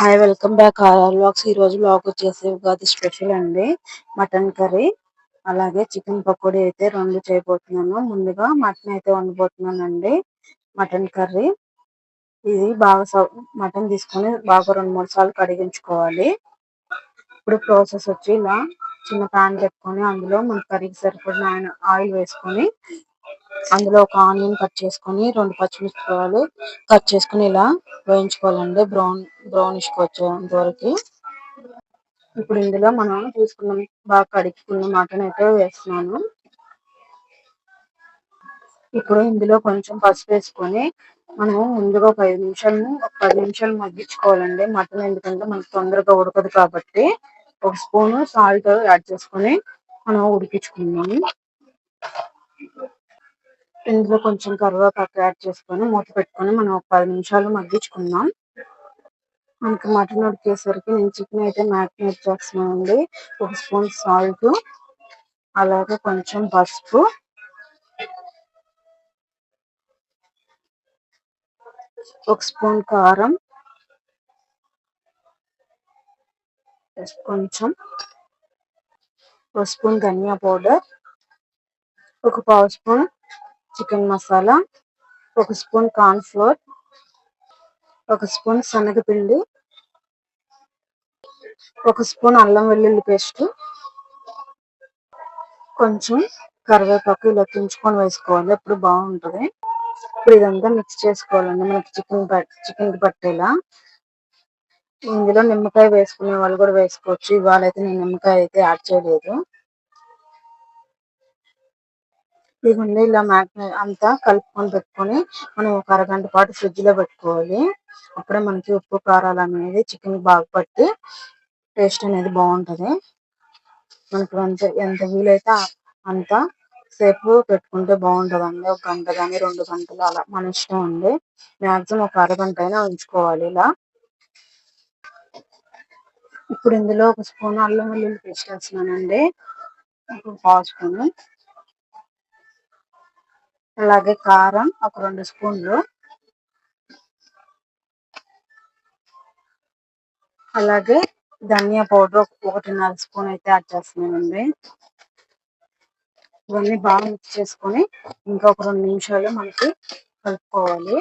Hi welcome back RR vlogs. ఈ రోజు vlog వచ్చేసి ఉగాది స్పెషల్ అండి. మటన్ కర్రీ అలాగే చికెన్ పకోడీ అయితే రెండు చేయబోతున్నాను. ముందుగా మటన్ అయితే వండబోతున్నానండి. మటన్ కర్రీ ఇది బాగా మటన్ తీసుకొని బాగా 2-3 సార్లు కడిగించుకోవాలి. ఇప్పుడు ప్రాసెస్ వచ్చి ఇలా చిన్న ప్యాన్ పెట్టుకొని అందులో మన కర్రీకి సరిపడిన ఆయిల్ వేసుకొని అందులో ఒక ఆనియన్ కట్ చేసుకొని 2 పచ్చిమిరపకాయలు కట్ చేసుకొని ఇలా వేయించుకోవాలండి. బ్రౌనిష్ వచ్చేంత వరకు. ఇప్పుడు ఇందులో మనం తీసుకున్న బాగా కడుక్కున్న మటన్ అయితే వేస్తున్నాను. ఇప్పుడు ఇందులో కొంచెం పసుపు వేసుకొని మనం ముందుగా ఒక 10 నిమిషాలు మగ్గించుకోవాలండి మటన్. ఎందుకంటే మనకు తొందరగా ఉడకదు కాబట్టి ఒక స్పూన్ సాల్ట్ యాడ్ చేసుకొని మనం ఉడికించుకున్నాము. ఇందులో కొంచెం కరివేపాకు యాడ్ చేసుకొని మూత పెట్టుకొని మనం ఒక 10 నిమిషాలు మగ్గించుకుందాం. మనకి మటన్ ఉడికేసరికి నేను చికెన్ అయితే మ్యారినేట్ చేస్తున్నానండి. ఒక స్పూన్ సాల్ట్, అలాగే కొంచెం పసుపు, ఒక స్పూన్ కారం, కొంచెం ఒక స్పూన్ ధనియా పౌడర్, ఒక పావు స్పూన్ చికెన్ మసాలా, ఒక స్పూన్ కార్న్ ఫ్లోర్, ఒక స్పూన్ శనగపిండి, ఒక స్పూన్ అల్లం వెల్లుల్లి పేస్ట్, కొంచెం కరివేపాకు ఇలా తుంచుకొని వేసుకోవాలి. అప్పుడు బాగుంటుంది. ఇప్పుడు ఇదంతా మిక్స్ చేసుకోవాలండి మనకి చికెన్ కి పట్టేలా. ఇందులో నిమ్మకాయ వేసుకునే వాళ్ళు కూడా వేసుకోవచ్చు. ఇవాళ అయితే నేను నిమ్మకాయ అయితే యాడ్ చేయలేదు. ఇవన్నీ ఇలా అంతా కలుపుకొని పెట్టుకొని మనం ఒక అరగంట పాటు ఫ్రిడ్జ్ లో పెట్టుకోవాలి. అప్పుడే మనకి ఉప్పు కారాలు అనేది చికెన్ బాగా పట్టి టేస్ట్ అనేది బాగుంటది. మనకు ఎంత వీలైతే అంత సేపు పెట్టుకుంటే బాగుంటదండి. 1 గంట కానీ 2 గంటలు అలా మన ఇష్టం అండి. మాక్సిమం ఒక అరగంట అయినా ఉంచుకోవాలి ఇలా. ఇప్పుడు ఇందులో ఒక స్పూన్ అల్లం వెల్లుల్లి పేస్ట్ వేస్తున్నానండి, ఒక పావు స్పూన్. అలాగే కారం ఒక 2 స్పూన్లు, అలాగే ధనియా పౌడర్ 1.5 స్పూన్ అయితే యాడ్ చేస్తున్నానండి. ఇవన్నీ బాగా మిక్స్ చేసుకొని ఇంకా ఒక 2 నిమిషాలు మనకి కలుపుకోవాలి.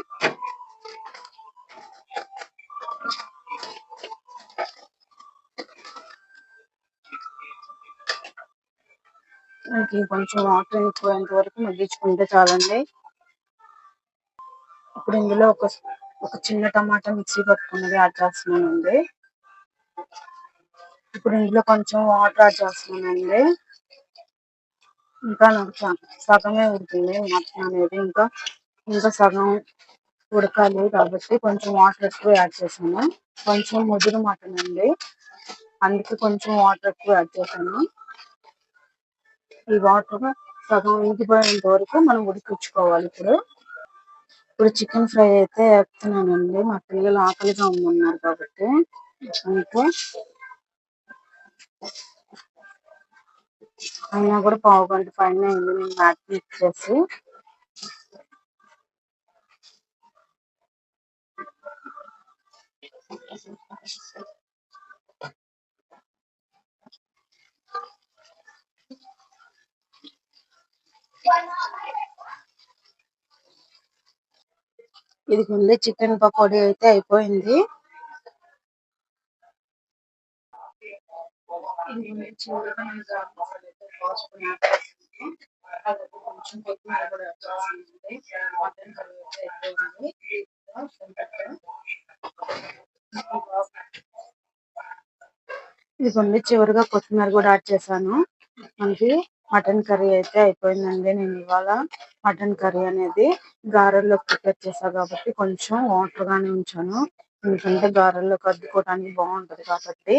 మనకి కొంచెం వాటర్ ఎక్కువేంత వరకు మగ్గించుకుంటే చాలండి. ఇప్పుడు ఇందులో ఒక చిన్న టమాటా మిక్సీ పట్టుకున్నది యాడ్ చేస్తున్నానండి. ఇప్పుడు ఇందులో కొంచెం వాటర్ యాడ్ చేస్తున్నానండి. ఇంకా నాకు సగమే ఉడికింది మటన్ అనేది, ఇంకా సగం ఉడకాలి కాబట్టి కొంచెం వాటర్ ఎక్కువ యాడ్ చేశాను. కొంచెం ముదురు మటన్ అండి, అందుకే కొంచెం వాటర్ ఎక్కువ యాడ్ చేశాను. ఈ వాటర్ సగం ఇంకిపోయేంత వరకు మనం ఉడికించుకోవాలి. ఇప్పుడు చికెన్ ఫ్రై అయితే వేస్తున్నానండి. మా పిల్లలు ఆకలిగా ఉన్నారు కాబట్టి అందుకే. అయినా కూడా పావు గంట పైన అయింది నేను మ్యారినేట్ చేసి. ఇది ముందే చికెన్ పకోడీ అయితే అయిపోయింది. కొంచెం కొత్తిమీర కూడా మటన్ కర్రీ అయిపోయింది. ఇదిగోండి చివరిగా కొత్తిమీర కూడా యాడ్ చేశాను. మనకి మటన్ కర్రీ అయితే అయిపోయిందండి. నేను ఇవాళ మటన్ కర్రీ అనేది గారెల్లో ప్రిపేర్ చేశాను కాబట్టి కొంచెం వాటర్ గానే ఉంచాను. ఎందుకంటే గారెల్లో కద్దుకోవడానికి బాగుంటది కాబట్టి.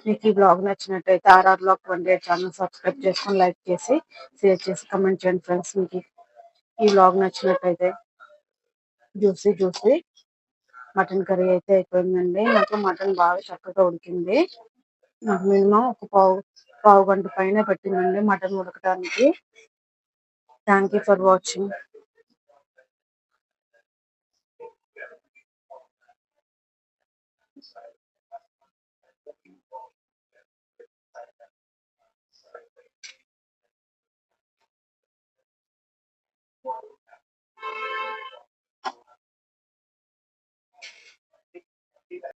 మీకు ఈ బ్లాగ్ నచ్చినట్టయితే ఆర్ఆర్ బ్లాగ్ 28 ఛానల్ సబ్స్క్రైబ్ చేసుకొని లైక్ చేసి షేర్ చేసి కమెంట్ చేయండి ఫ్రెండ్స్. మీకు ఈ బ్లాగ్ నచ్చినట్టయితే. జ్యూసీ మటన్ కర్రీ అయితే అయిపోయిందండి. నాకు మటన్ బాగా చక్కగా ఉడికింది. నాకు మినిమం ఒక పావు గంట పైన పట్టిందండి మటన్ ఉడకడానికి. Thank you for watching.